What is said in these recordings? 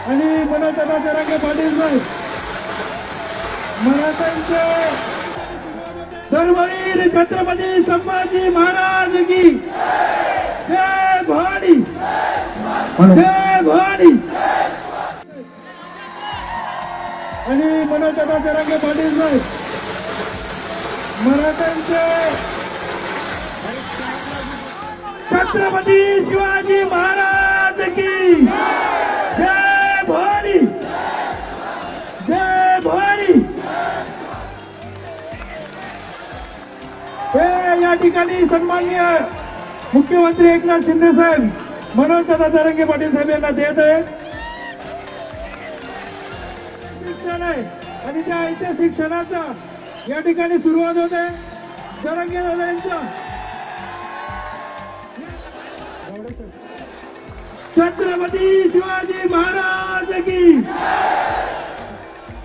आणि मनोजदादा जरांगे पाटील साहेब मराठ्यांचे धर्मवीर छत्रपती संभाजी महाराज की जय भवानी, जय भवानी. आणि मनोजदादा जरांगे पाटील साहेब मराठ्यांचे छत्रपती शिवाजी महाराज की जय भवानी, जय भवानी. हे या ठिकाणी सन्माननीय मुख्यमंत्री एकनाथ शिंदे साहेब मनोजदादा जरांगे पाटील साहेब यांना देत आहेत. शिक्षण आहे आणि त्या ऐतिहासिक क्षणाचा या ठिकाणी सुरुवात होते. जरांगे दादा यांचा छत्रपती शिवाजी महाराज की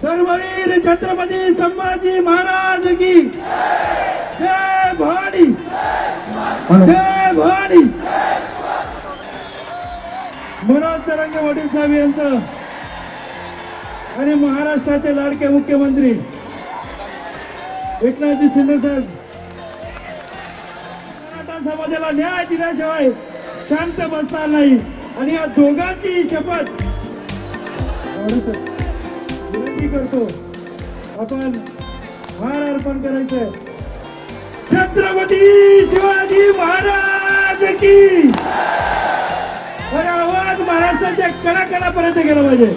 धर्मवीर छत्रपती संभाजी महाराज की जय भवानी, जय भवानी. मनोज जरांगे पाटील साहेब यांचं आणि महाराष्ट्राचे लाडके मुख्यमंत्री एकनाथजी शिंदे साहेब मराठा समाजाला न्याय दिल्याशिवाय शांत बसणार नाही. आणि या दोघांची शपथ विनंती करतो आपण हार अर्पण करायचंय. छत्रपती शिवाजी महाराज की. और आवाज महाराष्ट्राच्या कणाकणापर्यंत गेला पाहिजे.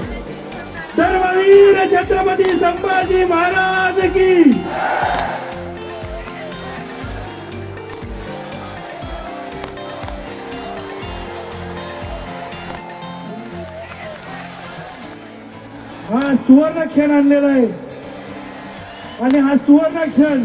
धर्मवीर छत्रपती संभाजी महाराज की. हा सुवर्ण क्षण आणलेला आहे आणि हा सुवर्ण क्षण